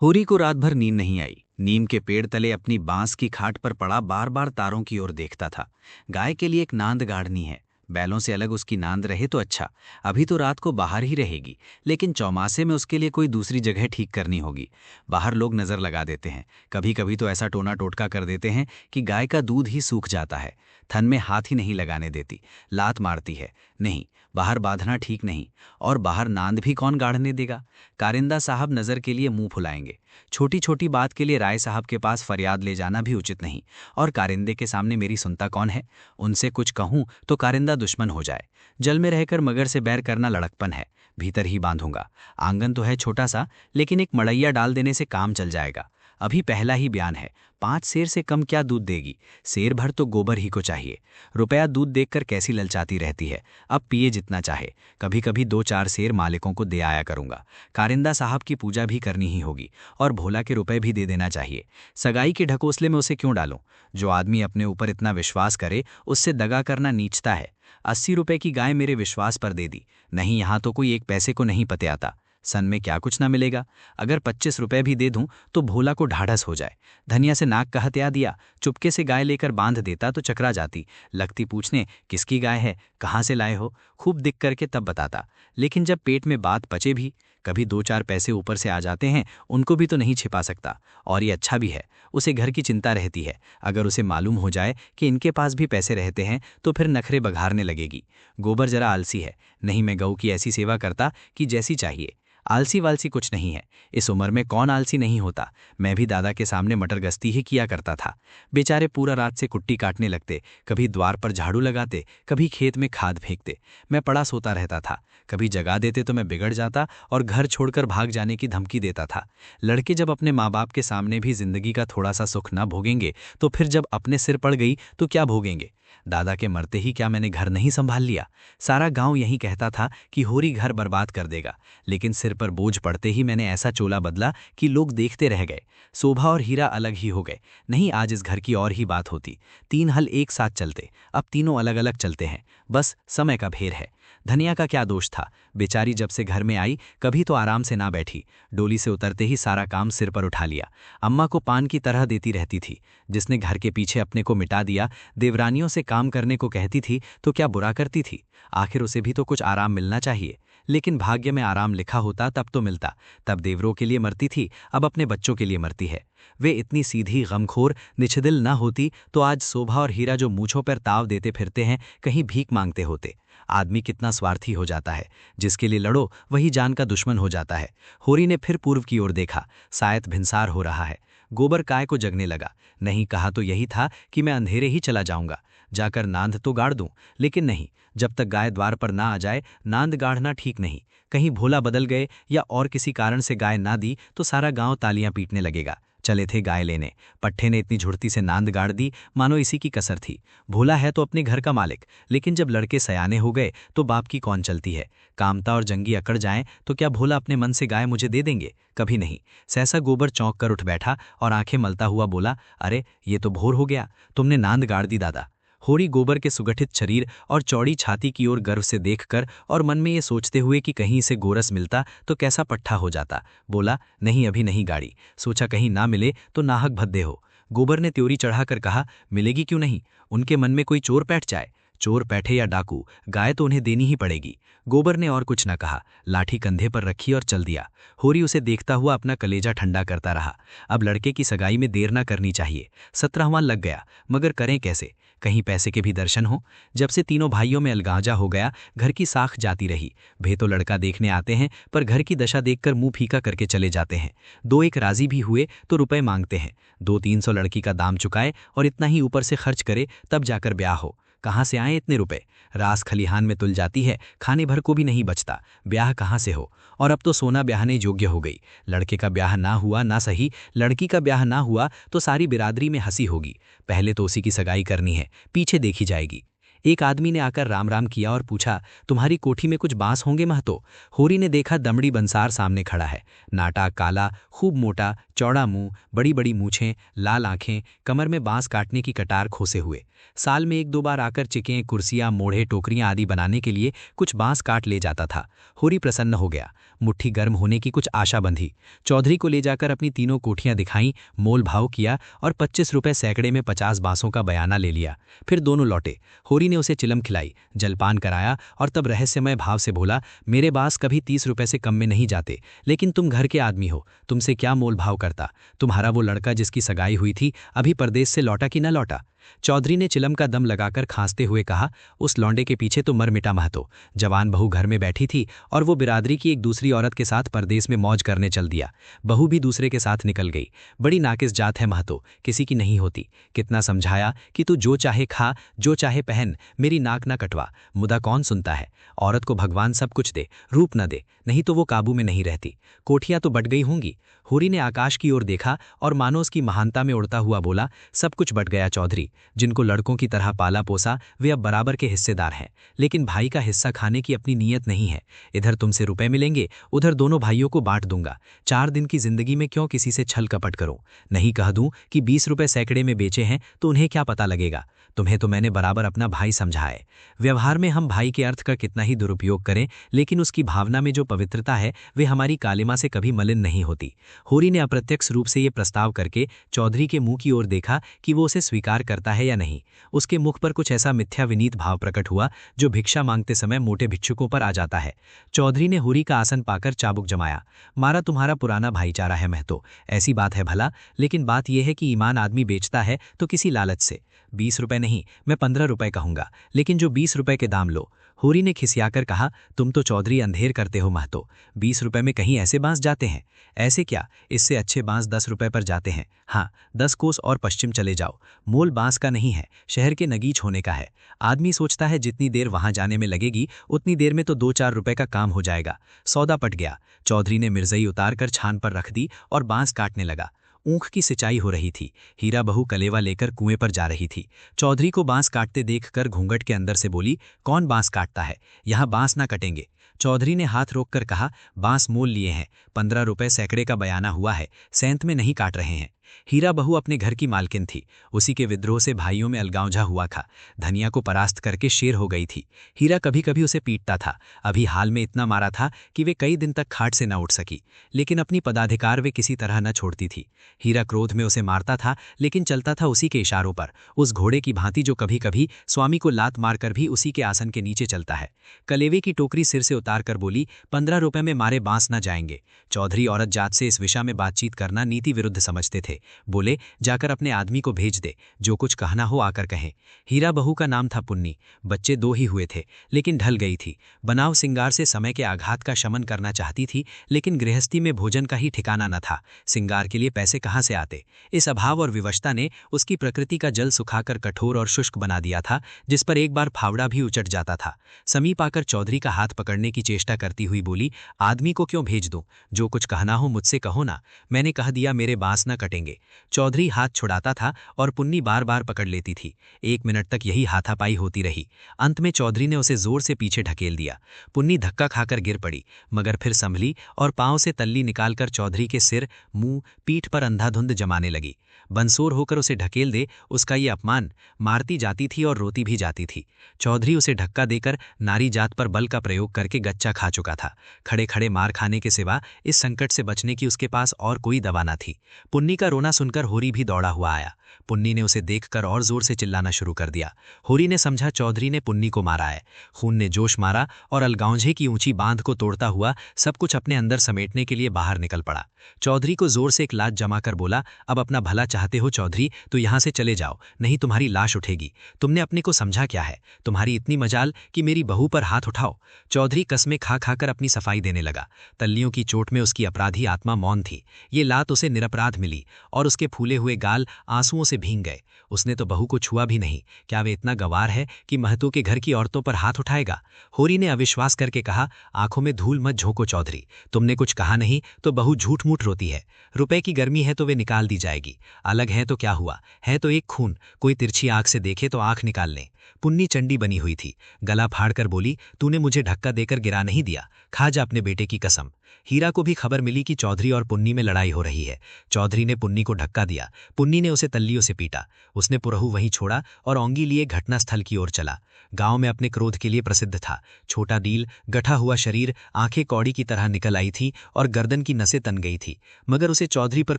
होरी को रात भर नींद नहीं आई। नीम के पेड़ तले अपनी बांस की खाट पर पड़ा बार बार तारों की ओर देखता था। गाय के लिए एक नांद गाड़नी है। बैलों से अलग उसकी नांद रहे तो अच्छा। अभी तो रात को बाहर ही रहेगी, लेकिन चौमासे में उसके लिए कोई दूसरी जगह ठीक करनी होगी। बाहर लोग नजर लगा देते हैं। कभी कभी तो ऐसा टोना टोटका कर देते हैं कि गाय का दूध ही सूख जाता है। थन में हाथ ही नहीं लगाने देती, लात मारती है। नहीं, बाहर बांधना ठीक नहीं। और बाहर नांद भी कौन गाड़ने देगा। कारिंदा साहब नजर के लिए मुंह फुलाएंगे। छोटी छोटी बात के लिए राय साहब के पास फरियाद ले जाना भी उचित नहीं। और कारिंदे के सामने मेरी सुनता कौन है। उनसे कुछ कहूं तो कारिंदा दुश्मन हो जाए। जल में रहकर मगर से बैर करना लड़कपन है। भीतर ही बांधूंगा। आंगन तो है छोटा सा, लेकिन एक मड़ैया डाल देने से काम चल जाएगा। अभी पहला ही बयान है। 5 सेर से कम क्या दूध देगी। सेर भर तो गोबर ही को चाहिए। रुपया दूध देखकर कैसी ललचाती रहती है। अब पिए जितना चाहे। कभी कभी 2-4 सेर मालिकों को दे आया करूंगा। कारिंदा साहब की पूजा भी करनी ही होगी। और भोला के रुपए भी दे देना चाहिए। सगाई के ढकोसले में उसे क्यों डालूं। जो आदमी अपने ऊपर इतना विश्वास करे, उससे दगा करना नीचता है। 80 रुपए की गाय मेरे विश्वास पर दे दी। नहीं, यहां तो कोई एक पैसे को नहीं पते आता। सन में क्या कुछ ना मिलेगा। अगर 25 रुपए भी दे दूं तो भोला को ढाढ़स हो जाए। धनिया से नाक का हत्या दिया। चुपके से गाय लेकर बांध देता तो चकरा जाती। लगती पूछने किसकी गाय है, कहाँ से लाए हो। खूब दिख करके तब बताता। लेकिन जब पेट में बात पचे भी, कभी 2-4 पैसे ऊपर से आ जाते हैं, उनको भी तो नहीं छिपा सकता। और ये अच्छा भी है। उसे घर की चिंता रहती है। अगर उसे मालूम हो जाए कि इनके पास भी पैसे रहते हैं तो फिर नखरे बघारने लगेगी। गोबर जरा आलसी है। नहीं, मैं गऊ की ऐसी सेवा करता कि जैसी चाहिए। आलसी वालसी कुछ नहीं है। इस उम्र में कौन आलसी नहीं होता। मैं भी दादा के सामने मटर गश्ती ही किया करता था। बेचारे पूरा रात से कुट्टी काटने लगते, कभी द्वार पर झाड़ू लगाते, कभी खेत में खाद फेंकते। मैं पड़ा सोता रहता था। कभी जगा देते तो मैं बिगड़ जाता और घर छोड़कर भाग जाने की धमकी देता था। लड़के जब अपने माँ बाप के सामने भी जिंदगी का थोड़ा सा सुख न भोगेंगे तो फिर जब अपने सिर पड़ गई तो क्या भोगेंगे। दादा के मरते ही क्या मैंने घर नहीं संभाल लिया। सारा गांव यही कहता था कि होरी घर बर्बाद कर देगा। लेकिन सिर पर बोझ पड़ते ही मैंने ऐसा चोला बदला कि लोग देखते रह गए। शोभा और हीरा अलग ही हो गए। नहीं, आज इस घर की और ही बात होती। 3 हल एक साथ चलते, अब तीनों अलग अलग चलते हैं। बस समय का भेर है। धनिया का क्या दोष था। बेचारी जब से घर में आई कभी तो आराम से ना बैठी। डोली से उतरते ही सारा काम सिर पर उठा लिया। अम्मा को पान की तरह देती रहती थी। जिसने घर के पीछे अपने को मिटा दिया, देवरानियों से काम करने को कहती थी तो क्या बुरा करती थी। आखिर उसे भी तो कुछ आराम मिलना चाहिए। लेकिन भाग्य में आराम लिखा होता तब तो मिलता। तब देवरों के लिए मरती थी, अब अपने बच्चों के लिए मरती है। वे इतनी सीधी गमखोर निछदिल न होती तो आज शोभा और हीरा जो मूछों पर ताव देते फिरते हैं, कहीं भीख मांगते होते। आदमी कितना स्वार्थी हो जाता है। जिसके लिए लड़ो वही जान का दुश्मन हो जाता है। होरी ने फिर पूर्व की ओर देखा। शायद भिनसार हो रहा है। गोबर काय को जगने लगा। नहीं, कहा तो यही था कि मैं अंधेरे ही चला जाऊंगा। जाकर नांद तो गाड़ दूं, लेकिन नहीं, जब तक गाय द्वार पर ना आ जाए नांद गाड़ना ठीक नहीं। कहीं भोला बदल गए या और किसी कारण से गाय ना दी तो सारा गांव तालियां पीटने लगेगा। चले थे गाय लेने। पट्ठे ने इतनी झुर्ती से नांद गाड़ दी मानो इसी की कसर थी। भोला है तो अपने घर का मालिक, लेकिन जब लड़के सयाने हो गए तो बाप की कौन चलती है। कामता और जंगी अकड़ जाएं तो क्या भोला अपने मन से गाय मुझे दे देंगे। कभी नहीं। सहसा गोबर चौंक कर उठ बैठा और आंखें मलता हुआ बोला, अरे ये तो भोर हो गया। तुमने नांद गाड़ दी दादा। होरी गोबर के सुगठित शरीर और चौड़ी छाती की ओर गर्व से देखकर और मन में ये सोचते हुए कि कहीं से गोरस मिलता तो कैसा पट्ठा हो जाता, बोला, नहीं अभी नहीं गाड़ी। सोचा कहीं ना मिले तो नाहक भद्दे हो। गोबर ने त्योरी चढ़ाकर कहा, मिलेगी क्यों नहीं। उनके मन में कोई चोर बैठ जाए। चोर बैठे या डाकू, गाय तो उन्हें देनी ही पड़ेगी। गोबर ने और कुछ न कहा, लाठी कंधे पर रखी और चल दिया। होरी उसे देखता हुआ अपना कलेजा ठंडा करता रहा। अब लड़के की सगाई में देर न करनी चाहिए। 17वां लग गया, मगर करें कैसे। कहीं पैसे के भी दर्शन हो। जब से तीनों भाइयों में अलगाजा हो गया, घर की साख जाती रही। भे तो लड़का देखने आते हैं, पर घर की दशा देखकर मुंह फीका करके चले जाते हैं। 2-1 राजी भी हुए तो रुपए मांगते हैं। 200-300 लड़की का दाम चुकाए और इतना ही ऊपर से खर्च करे तब जाकर ब्याह हो। कहाँ से आए इतने रुपए। रास खलिहान में तुल जाती है, खाने भर को भी नहीं बचता। ब्याह कहाँ से हो। और अब तो सोना ब्याहने योग्य हो गई। लड़के का ब्याह ना हुआ ना सही, लड़की का ब्याह ना हुआ तो सारी बिरादरी में हंसी होगी। पहले तो उसी की सगाई करनी है, पीछे देखी जाएगी। एक आदमी ने आकर राम राम किया और पूछा, तुम्हारी कोठी में कुछ बांस होंगे महतो? होरी ने देखा दमड़ी बंसार सामने खड़ा है। नाटा, काला, खूब मोटा, चौड़ा मुंह, बड़ी बड़ी मूछें, लाल आंखें, कमर में बांस काटने की कटार खोसे हुए। साल में 1-2 बार आकर चिकें, कुर्सियां, मोढ़े, टोकरियां आदि बनाने के लिए कुछ बांस काट ले जाता था। होरी प्रसन्न हो गया। मुट्ठी गर्म होने की कुछ आशा बंधी। चौधरी को ले जाकर अपनी तीनों कोठियां दिखाईं, मोल भाव किया और 25 रुपए सैकड़े में 50 बांसों का बयाना ले लिया। फिर दोनों लौटे। होरी ने उसे चिलम खिलाई, जलपान कराया और तब रहस्यमय भाव से बोला, मेरे बांस कभी 30 रुपए से कम में नहीं जाते, लेकिन तुम घर के आदमी हो, तुमसे क्या मोल भाव करता? तुम्हारा वो लड़का जिसकी सगाई हुई थी अभी परदेश से लौटा कि न लौटा? चौधरी ने चिलम का दम लगाकर खांसते हुए कहा, उस लौंडे के पीछे तो मर मिटा महतो। जवान बहू घर में बैठी थी और वो बिरादरी की एक दूसरी औरत के साथ परदेश में मौज करने चल दिया। बहू भी दूसरे के साथ निकल गई। बड़ी नाकिस जात है महतो, किसी की नहीं होती। कितना समझाया कि तू जो चाहे खा, जो चाहे पहन, मेरी नाक ना कटवा, मुदा कौन सुनता है। औरत को भगवान सब कुछ दे, रूप न दे, नहीं तो वो काबू में नहीं रहती। कोठियां तो बट गई होंगी। होरी ने आकाश की ओर देखा और मानो उसकी महानता में उड़ता हुआ बोला, सब कुछ बट गया चौधरी। जिनको लड़कों की तरह पाला पोसा वे अब बराबर के हिस्सेदार हैं, लेकिन भाई का हिस्सा खाने की अपनी नीयत नहीं है। इधर तुमसे रुपए मिलेंगे, उधर दोनों भाइयों को बांट दूंगा। 4 दिन की जिंदगी में क्यों किसी से छल कपट करूं? नहीं कह दूं कि 20 रुपए सैकड़े में बेचे हैं तो उन्हें क्या पता लगेगा? तुम्हें तो मैंने बराबर अपना भाई समझा है। व्यवहार में हम भाई के अर्थ का कितना ही दुरुपयोग करें, लेकिन उसकी भावना में जो पवित्रता है वे हमारी कालिमा से कभी मलिन नहीं होती। होरी ने अप्रत्यक्ष रूप से ये प्रस्ताव करके चौधरी के मुंह की ओर देखा कि वो उसे स्वीकार करता है या नहीं। उसके मुख पर कुछ ऐसा मिथ्या विनीत भाव प्रकट हुआ जो भिक्षा मांगते समय मोटे भिक्षुकों पर आ जाता है। चौधरी ने होरी का आसन पाकर चाबुक जमाया। मारा तुम्हारा पुराना भाईचारा है महतो, ऐसी बात है भला, लेकिन बात यह है कि ईमान आदमी बेचता है तो किसी लालच से। 20 रुपए नहीं, मैं 15 रुपए कहूंगा, लेकिन जो 20 रुपए के दाम लो। होरी ने खिसियाकर कहा, तुम तो चौधरी अंधेर करते हो महतो। 20 रुपए में कहीं ऐसे बांस जाते हैं? ऐसे क्या, इससे अच्छे बांस 10 रुपए पर जाते हैं। हाँ, 10 कोस और पश्चिम चले जाओ। मोल बांस का नहीं है, शहर के नगीच होने का है। आदमी सोचता है जितनी देर वहां जाने में लगेगी उतनी देर में तो 2-4 रुपए का काम हो जाएगा। सौदा पट गया। चौधरी ने मिर्जई उतारकर छान पर रख दी और बांस काटने लगा। ऊख की सिंचाई हो रही थी। हीरा बहू कलेवा लेकर कुएं पर जा रही थी। चौधरी को बांस काटते देखकर घूंघट के अंदर से बोली, कौन बांस काटता है? यहाँ बांस ना कटेंगे। चौधरी ने हाथ रोककर कहा, बांस मोल लिए हैं, 15 रुपए सैकड़े का बयाना हुआ है, सेंत में नहीं काट रहे हैं। हीरा बहू अपने घर की मालकिन थी। उसी के विद्रोह से भाइयों में अलगावझा हुआ था। धनिया को परास्त करके शेर हो गई थी। हीरा कभी कभी उसे पीटता था। अभी हाल में इतना मारा था कि वे कई दिन तक खाट से न उठ सकी, लेकिन अपनी पदाधिकार वे किसी तरह न छोड़ती थी। हीरा क्रोध में उसे मारता था, लेकिन चलता था उसी के इशारों पर, उस घोड़े की भांति जो कभी कभी स्वामी को लात मारकर भी उसी के आसन के नीचे चलता है। कलेवे की टोकरी सिर से उतारकर बोली, 15 रुपए में मारे बांस न जाएंगे। चौधरी औरत जात से इस विषय में बातचीत करना नीति विरुद्ध समझते थे। बोले, जाकर अपने आदमी को भेज दे, जो कुछ कहना हो आकर कहें। हीरा बहू का नाम था पुन्नी। बच्चे 2 ही हुए थे, लेकिन ढल गई थी। बनाव सिंगार से समय के आघात का शमन करना चाहती थी, लेकिन गृहस्थी में भोजन का ही ठिकाना न था। सिंगार के लिए पैसे कहाँ से आते? इस अभाव और विवशता ने उसकी प्रकृति का जल सुखाकर कठोर और शुष्क बना दिया था, जिस पर एक बार फावड़ा भी उचट जाता था। समीप आकर चौधरी का हाथ पकड़ने की चेष्टा करती हुई बोली, आदमी को क्यों भेज दूं? जो कुछ कहना हो मुझसे कहो ना, मैंने कह दिया मेरे बांस न कटेंगे। चौधरी हाथ छुड़ाता था और पुन्नी बार बार पकड़ लेती थी। 1 मिनट तक यही हाथापाई होती रही। अंत में चौधरी ने उसे जोर से पीछे ढकेल दिया। पुन्नी धक्का खाकर गिर पड़ी, मगर फिर संभली और पांव से तल्ली निकालकर चौधरी के सिर, मुंह, पीठ पर अंधाधुंध जमाने लगी। बंसोर होकर उसे ढकेल दे, उसका ये अपमान। मारती जाती थी और रोती भी जाती थी। चौधरी उसे धक्का देकर नारी जात पर बल का प्रयोग करके गच्चा खा चुका था। खड़े खड़े मार खाने के सिवा इस संकट से बचने की उसके पास और कोई दवा न थी। पुन्नी का रोना सुनकर होरी भी दौड़ा हुआ आया। पुन्नी ने उसे देखकर और जोर से चिल्लाना शुरू कर दिया। होरी ने समझा चौधरी ने पुन्नी को मारा है। खून ने जोश मारा और अलगांझे की ऊंची बांध को तोड़ता हुआ सब कुछ अपने अंदर समेटने के लिए बाहर निकल पड़ा। चौधरी को जोर से एक लात जमाकर बोला, अब अपना भला चाहते हो चौधरी तो यहां से चले जाओ, नहीं तुम्हारी लाश उठेगी। तुमने अपने को समझा क्या है? तुम्हारी इतनी मजाल कि मेरी बहू पर हाथ उठाओ। चौधरी कसमें खा खाकर अपनी सफाई देने लगा। तल्लियों की चोट में उसकी अपराधी आत्मा मौन थी। ये लात उसे निरपराध मिली और उसके फूले हुए गाल आंसुओं से भींग गए। उसने तो बहू को छुआ भी नहीं। क्या वे इतना गवार है कि महतो के घर की औरतों पर हाथ उठाएगा? होरी ने अविश्वास करके कहा, आंखों में धूल मत झोंको चौधरी, तुमने कुछ कहा नहीं तो बहू झूठ मूठ रोती है। रुपए की गर्मी है तो वे निकाल दी जाएगी। अलग है तो क्या हुआ, है तो एक खून, कोई तिरछी आंख से देखे तो आंख निकाल लें। पुन्नी चंडी बनी हुई थी। गला फाड़कर बोली, तूने मुझे धक्का देकर गिरा नहीं दिया, खा जा अपने बेटे की कसम। हीरा को भी खबर मिली कि चौधरी और पुन्नी में लड़ाई हो रही है। चौधरी ने पुन्नी को धक्का दिया, पुन्नी ने उसे तल्लियों से पीटा। उसने पुरहू वहीं छोड़ा और औंगी लिए घटनास्थल की ओर चला। गांव में अपने क्रोध के लिए प्रसिद्ध था। छोटा डील, गठा हुआ शरीर, आंखें कौड़ी की तरह निकल आई थी और गर्दन की नसें तन गई थी। मगर उसे चौधरी पर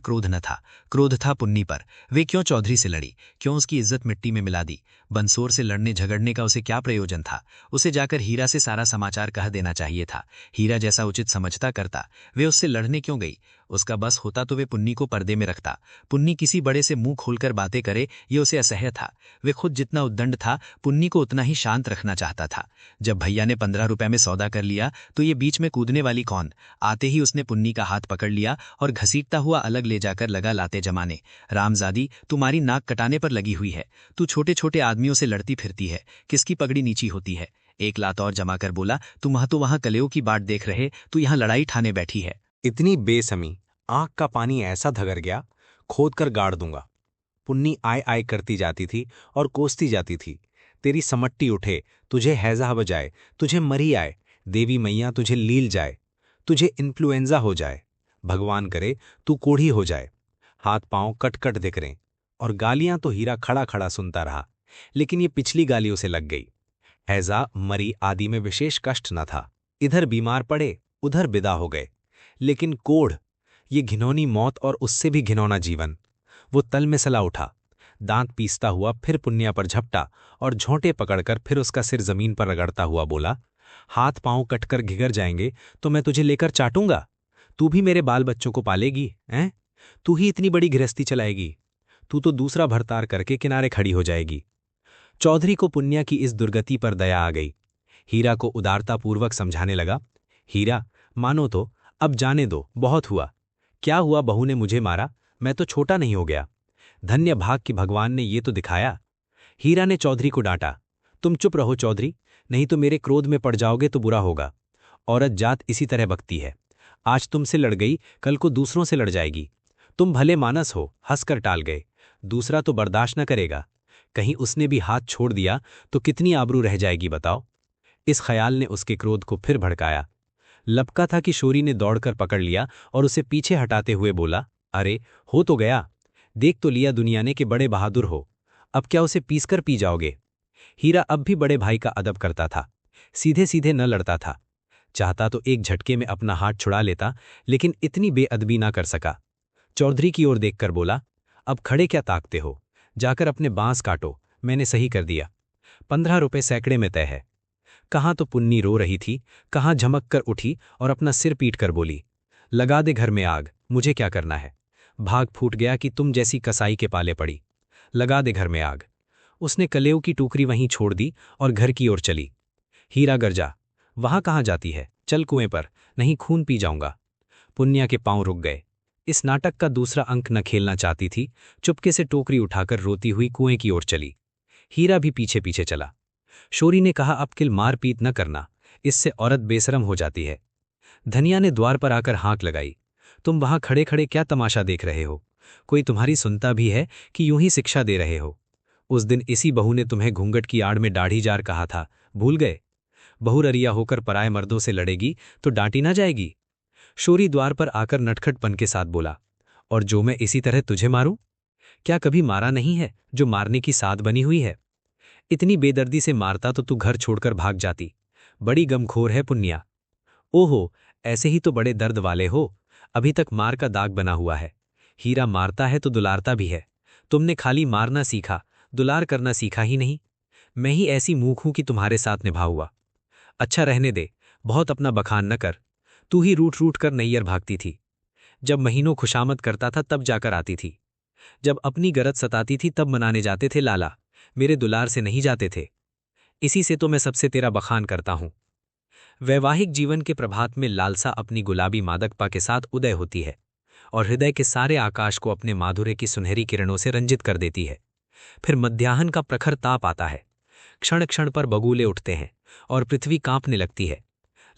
क्रोध न था, क्रोध था पुन्नी पर। वे क्यों चौधरी से लड़ी, क्यों उसकी इज्जत मिट्टी में मिला दी? बंसोर से लड़ने झगड़ने का उसे क्या प्रयोजन था? उसे जाकर हीरा से सारा समाचार कह देना चाहिए था। हीरा जैसा उचित समझता करता। वे उससे लड़ने क्यों गई? उसका बस होता तो वे पुन्नी को पर्दे में रखता। पुन्नी किसी बड़े से मुंह खोलकर बातें करे, ये उसे असह्य था। वे खुद जितना उद्दंड था, पुन्नी को उतना ही शांत रखना चाहता था। जब भैया ने 15 रुपए में सौदा कर लिया तो ये बीच में कूदने वाली कौन? आते ही उसने पुन्नी का हाथ पकड़ लिया और घसीटता हुआ अलग ले जाकर लगा लाते जमाने। रामजादी, तुम्हारी नाक कटाने पर लगी हुई है। तू छोटे छोटे आदमियों से लड़ती फिरती है, किसकी पगड़ी नीची होती है? एक लात और जमा कर बोला, तुम तो वहां कलेओं की बाट देख रहे, तू यहाँ लड़ाई ठाने बैठी है। इतनी बेसमी, आंख का पानी ऐसा धगर गया, खोद कर गाड़ दूंगा। पुन्नी आय आय करती जाती थी और कोसती जाती थी। तेरी समट्टी उठे, तुझे हैजा बजाए, तुझे मरी आए, देवी मैया तुझे लील जाए, तुझे इन्फ्लुएंजा हो जाए, भगवान करे तू कोढ़ी हो जाए। हाथ पांव कट कट दिख रहे और गालियां तो हीरा खड़ा खड़ा सुनता रहा, लेकिन ये पिछली गालियों से लग गई। हैजा मरी आदि में विशेष कष्ट न था। इधर बीमार पड़े, उधर विदा हो गए, लेकिन कोढ़, ये घिनौनी मौत और उससे भी घिनौना जीवन। वो तल में सला उठा, दांत पीसता हुआ फिर पुन्निया पर झपटा और झोंटे पकड़कर फिर उसका सिर जमीन पर रगड़ता हुआ बोला, हाथ पांव कटकर घिगर जाएंगे तो मैं तुझे लेकर चाटूंगा। तू भी मेरे बाल बच्चों को पालेगी, हैं? तू ही इतनी बड़ी गृहस्थी चलाएगी? तू तो दूसरा भरतार करके किनारे खड़ी हो जाएगी। चौधरी को पुन्निया की इस दुर्गति पर दया आ गई। हीरा को उदारतापूर्वक समझाने लगा, हीरा, मानो तो, अब जाने दो, बहुत हुआ। क्या हुआ, बहू ने मुझे मारा, मैं तो छोटा नहीं हो गया। धन्य भाग कि भगवान ने ये तो दिखाया। हीरा ने चौधरी को डांटा, तुम चुप रहो चौधरी, नहीं तो मेरे क्रोध में पड़ जाओगे तो बुरा होगा। औरत जात इसी तरह बकती है। आज तुमसे लड़ गई, कल को दूसरों से लड़ जाएगी। तुम भले मानस हो, हंसकर टाल गए, दूसरा तो बर्दाश्त न करेगा। कहीं उसने भी हाथ छोड़ दिया तो कितनी आबरू रह जाएगी बताओ। इस ख्याल ने उसके क्रोध को फिर भड़काया। लपका था कि शोरी ने दौड़कर पकड़ लिया और उसे पीछे हटाते हुए बोला, अरे हो तो गया, देख तो लिया दुनिया ने कि बड़े बहादुर हो, अब क्या उसे पीसकर पी जाओगे? हीरा अब भी बड़े भाई का अदब करता था, सीधे सीधे न लड़ता था। चाहता तो एक झटके में अपना हाथ छुड़ा लेता, लेकिन इतनी बेअदबी ना कर सका। चौधरी की ओर देखकर बोला, अब खड़े क्या ताकते हो, जाकर अपने बांस काटो, मैंने सही कर दिया। 15 रुपए सैकड़े में तय है। कहाँ तो पुन्नी रो रही थी, कहाँ झमक कर उठी और अपना सिर पीट कर बोली, लगा दे घर में आग, मुझे क्या करना है? भाग फूट गया कि तुम जैसी कसाई के पाले पड़ी। लगा दे घर में आग। उसने कलेव की टोकरी वहीं छोड़ दी और घर की ओर चली। हीरा गरजा, वहां कहाँ जाती है, चल कुएं पर, नहीं खून पी जाऊंगा। पुन्निया के पांव रुक गए। इस नाटक का दूसरा अंक न खेलना चाहती थी, चुपके से टोकरी उठाकर रोती हुई कुएं की ओर चली। हीरा भी पीछे पीछे चला। शोरी ने कहा, अब किल मारपीट न करना, इससे औरत बेशरम हो जाती है। धनिया ने द्वार पर आकर हाँक लगाई, तुम वहां खड़े खड़े क्या तमाशा देख रहे हो? कोई तुम्हारी सुनता भी है कि यूं ही शिक्षा दे रहे हो? उस दिन इसी बहू ने तुम्हें घूंघट की आड़ में दाढ़ी जार कहा था, भूल गए? बहुररिया होकर पराए मर्दों से लड़ेगी तो डांटी ना जाएगी। शोरी द्वार पर आकर नटखटपन के साथ बोला, और जो मैं इसी तरह तुझे मारूं? क्या कभी मारा नहीं है जो मारने की साध बनी हुई है? इतनी बेदर्दी से मारता तो तू घर छोड़कर भाग जाती। बड़ी गमखोर है पुन्निया। ओहो, ऐसे ही तो बड़े दर्द वाले हो, अभी तक मार का दाग बना हुआ है। हीरा मारता है तो दुलारता भी है। तुमने खाली मारना सीखा, दुलार करना सीखा ही नहीं। मैं ही ऐसी मूख हूं कि तुम्हारे साथ निभा हुआ। अच्छा रहने दे, बहुत अपना बखान न कर। तू ही रूठ रूठ कर नैयर भागती थी। जब महीनों खुशामद करता था तब जाकर आती थी। जब अपनी गरज सताती थी तब मनाने जाते थे लाला, मेरे दुलार से नहीं जाते थे। इसी से तो मैं सबसे तेरा बखान करता हूं। वैवाहिक जीवन के प्रभात में लालसा अपनी गुलाबी मादकता के साथ उदय होती है और हृदय के सारे आकाश को अपने माधुर्य की सुनहरी किरणों से रंजित कर देती है। फिर मध्याह्न का प्रखर ताप आता है, क्षण क्षण पर बगुले उठते हैं और पृथ्वी कांपने लगती है।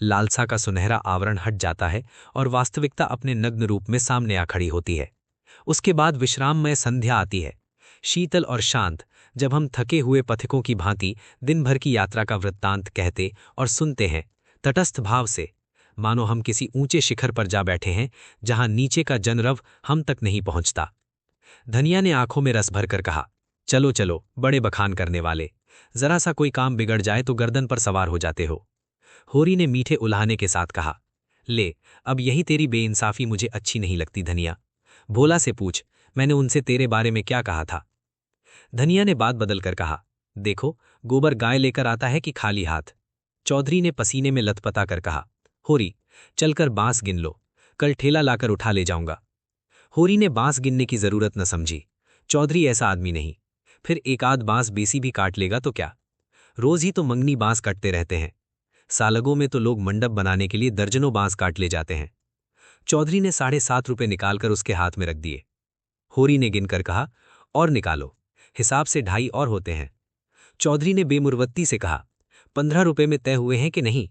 लालसा का सुनहरा आवरण हट जाता है और वास्तविकता अपने नग्न रूप में सामने आ खड़ी होती है। उसके बाद विश्राममय संध्या आती है। शीतल और शांत, जब हम थके हुए पथिकों की भांति दिन भर की यात्रा का वृत्तांत कहते और सुनते हैं, तटस्थ भाव से, मानो हम किसी ऊंचे शिखर पर जा बैठे हैं जहां नीचे का जनरव हम तक नहीं पहुंचता। धनिया ने आंखों में रस भरकर कहा, चलो चलो बड़े बखान करने वाले, जरा सा कोई काम बिगड़ जाए तो गर्दन पर सवार हो जाते हो। होरी ने मीठे उल्हाने के साथ कहा, ले, अब यही तेरी बेइंसाफी मुझे अच्छी नहीं लगती धनिया। भोला से पूछ, मैंने उनसे तेरे बारे में क्या कहा था। धनिया ने बात बदलकर कहा, देखो, गोबर गाय लेकर आता है कि खाली हाथ। चौधरी ने पसीने में लथपथा कर कहा, होरी, चलकर बांस गिन लो, कल ठेला लाकर उठा ले जाऊंगा। होरी ने बांस गिनने की जरूरत न समझी। चौधरी ऐसा आदमी नहीं, फिर एक आध बांस बेसी भी काट लेगा तो क्या, रोज ही तो मंगनी बांस काटते रहते हैं। सालगों में तो लोग मंडप बनाने के लिए दर्जनों बांस काट ले जाते हैं। चौधरी ने 7.5 रुपए निकालकर उसके हाथ में रख दिए। होरी ने गिनकर कहा, और निकालो, हिसाब से 2.5 और होते हैं। चौधरी ने बेमुरवत्ती से कहा, 15 रुपए में तय हुए हैं कि नहीं।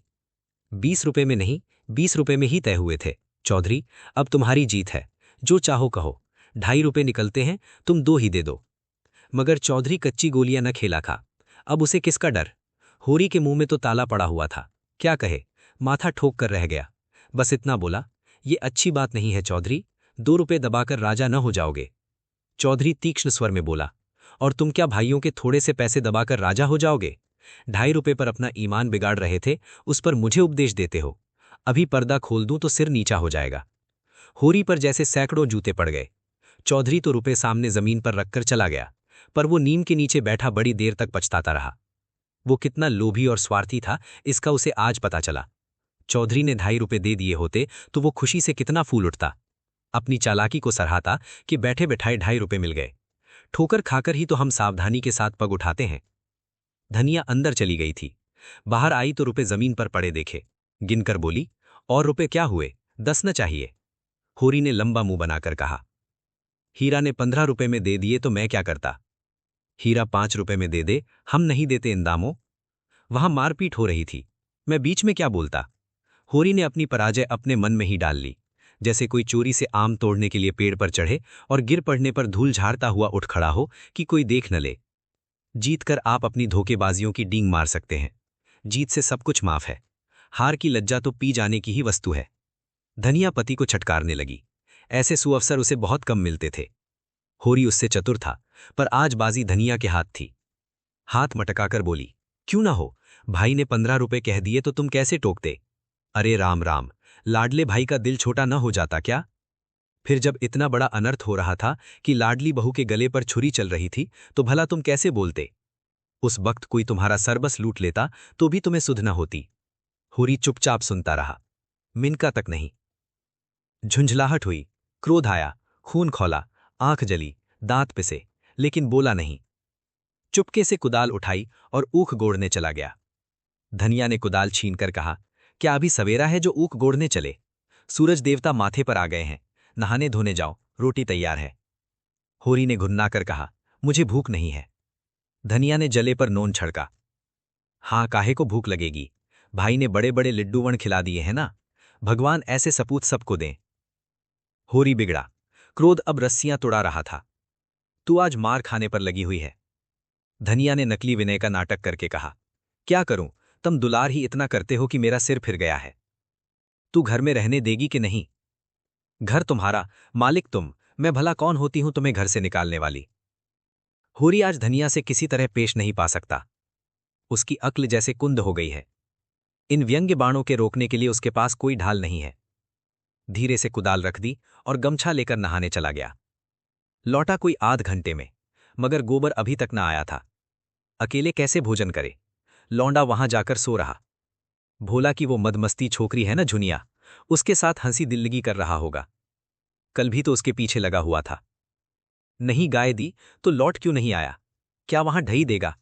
20 रुपए में नहीं, 20 रुपए में ही तय हुए थे। चौधरी, अब तुम्हारी जीत है, जो चाहो कहो, 2.5 रुपए निकलते हैं, तुम 2 ही दे दो। मगर चौधरी कच्ची गोलियां न खेला खा, अब उसे किसका डर। होरी के मुंह में तो ताला पड़ा हुआ था, क्या कहे, माथा ठोक कर रह गया। बस इतना बोला, ये अच्छी बात नहीं है चौधरी, 2 रुपए दबाकर राजा न हो जाओगे। चौधरी तीक्ष्ण स्वर में बोला, और तुम क्या भाइयों के थोड़े से पैसे दबाकर राजा हो जाओगे। 2.5 रुपए पर अपना ईमान बिगाड़ रहे थे, उस पर मुझे उपदेश देते हो। अभी पर्दा खोल दूं तो सिर नीचा हो जाएगा। होरी पर जैसे सैकड़ों जूते पड़ गए। चौधरी तो रुपए सामने जमीन पर रखकर चला गया, पर वो नीम के नीचे बैठा बड़ी देर तक पछताता रहा। वो कितना लोभी और स्वार्थी था, इसका उसे आज पता चला। चौधरी ने 2.5 रुपए दे दिए होते तो वो खुशी से कितना फूल उठता। अपनी चालाकी को सराहता कि बैठे बैठाए 2.5 रुपए मिल गए। ठोकर खाकर ही तो हम सावधानी के साथ पग उठाते हैं। धनिया अंदर चली गई थी। बाहर आई तो रुपए जमीन पर पड़े देखे, गिनकर बोली, और रुपए क्या हुए, 10 न चाहिए। होरी ने लंबा मुंह बनाकर कहा, हीरा ने 15 रुपए में दे दिए तो मैं क्या करता। हीरा 5 रुपए में दे दे, हम नहीं देते इन दामों। वहां मारपीट हो रही थी, मैं बीच में क्या बोलता। होरी ने अपनी पराजय अपने मन में ही डाल ली, जैसे कोई चोरी से आम तोड़ने के लिए पेड़ पर चढ़े और गिर पड़ने पर धूल झाड़ता हुआ उठ खड़ा हो कि कोई देख न ले। जीतकर आप अपनी धोखेबाजियों की डींग मार सकते हैं, जीत से सब कुछ माफ है। हार की लज्जा तो पी जाने की ही वस्तु है। धनिया पति को छटकारने लगी, ऐसे सुअवसर उसे बहुत कम मिलते थे। होरी उससे चतुर था, पर आज बाजी धनिया के हाथ थी। हाथ मटकाकर बोली, क्यों ना हो, भाई ने 15 रुपए कह दिए तो तुम कैसे टोकते। अरे राम राम, लाडले भाई का दिल छोटा न हो जाता क्या। फिर जब इतना बड़ा अनर्थ हो रहा था कि लाडली बहू के गले पर छुरी चल रही थी, तो भला तुम कैसे बोलते। उस वक्त कोई तुम्हारा सरबस लूट लेता तो भी तुम्हें सुध न होती। होरी चुपचाप सुनता रहा, मिनका तक नहीं। झुंझलाहट हुई, क्रोध आया, खून खौला, आंख जली, दांत पिसे, लेकिन बोला नहीं। चुपके से कुदाल उठाई और ऊख गोड़ने चला गया। धनिया ने कुदाल छीनकर कहा, क्या अभी सवेरा है जो ऊख गोड़ने चले। सूरज देवता माथे पर आ गए हैं, नहाने धोने जाओ, रोटी तैयार है। होरी ने घुन्नाकर कहा, मुझे भूख नहीं है। धनिया ने जले पर नोन छड़का, हाँ काहे को भूख लगेगी, भाई ने बड़े बड़े लिड्डूवण खिला दिए हैं ना, भगवान ऐसे सपूत सबको दें। होरी बिगड़ा, क्रोध अब रस्सियां तुड़ा रहा था। तू आज मार खाने पर लगी हुई है। धनिया ने नकली विनय का नाटक करके कहा, क्या करूं, तुम दुलार ही इतना करते हो कि मेरा सिर फिर गया है। तू घर में रहने देगी कि नहीं। घर तुम्हारा, मालिक तुम, मैं भला कौन होती हूं तुम्हें घर से निकालने वाली। होरी आज धनिया से किसी तरह पेश नहीं पा सकता। उसकी अक्ल जैसे कुंद हो गई है। इन व्यंग्य बाणों के रोकने के लिए उसके पास कोई ढाल नहीं है। धीरे से कुदाल रख दी और गमछा लेकर नहाने चला गया। लौटा कोई आध घंटे में, मगर गोबर अभी तक न आया था। अकेले कैसे भोजन करे, लौंडा वहां जाकर सो रहा। भोला की वो मदमस्ती छोकरी है ना झुनिया, उसके साथ हंसी दिल्लगी कर रहा होगा। कल भी तो उसके पीछे लगा हुआ था। नहीं गाय दी तो लौट क्यों नहीं आया, क्या वहां ढई देगा।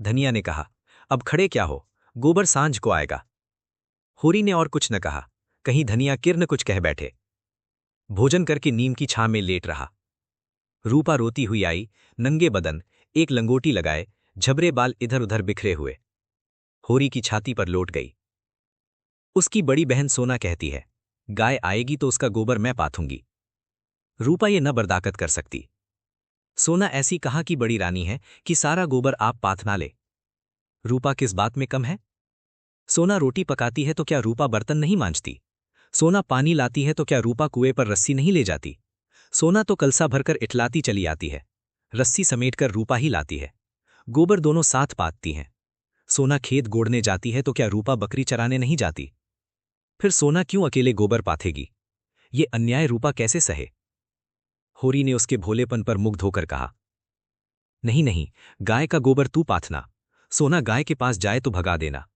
धनिया ने कहा, अब खड़े क्या हो, गोबर सांझ को आएगा। होरी ने और कुछ न कहा, कहीं धनिया किरण कुछ कह बैठे। भोजन करके नीम की छां में लेट रहा। रूपा रोती हुई आई, नंगे बदन, एक लंगोटी लगाए, झबरे बाल इधर उधर बिखरे हुए। होरी की छाती पर लोट गई। उसकी बड़ी बहन सोना कहती है, गाय आएगी तो उसका गोबर मैं पाथूंगी। रूपा ये न बर्दाकत कर सकती। सोना ऐसी कहाँ की बड़ी रानी है कि सारा गोबर आप पाथ ना ले। रूपा किस बात में कम है? सोना रोटी पकाती है तो क्या रूपा बर्तन नहीं मांजती? सोना पानी लाती है तो क्या रूपा कुएं पर रस्सी नहीं ले जाती? सोना तो कलसा भरकर इठलाती चली आती है, रस्सी समेटकर रूपा ही लाती है। गोबर दोनों साथ पाथती हैं। सोना खेत गोड़ने जाती है तो क्या रूपा बकरी चराने नहीं जाती? फिर सोना क्यों अकेले गोबर पाथेगी? ये अन्याय रूपा कैसे सहे? होरी ने उसके भोलेपन पर मुग्ध होकर कहा। नहीं नहीं, गाय का गोबर तू पाथना, सोना गाय के पास जाए तो भगा देना।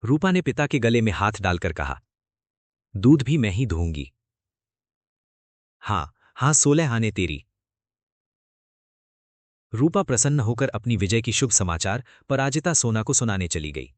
रूपा ने पिता के गले में हाथ डालकर कहा। दूध भी मैं ही दूंगी। हाँ हाँ, 16 आने तेरी। रूपा प्रसन्न होकर अपनी विजय की शुभ समाचार पराजिता सोना को सुनाने चली गई।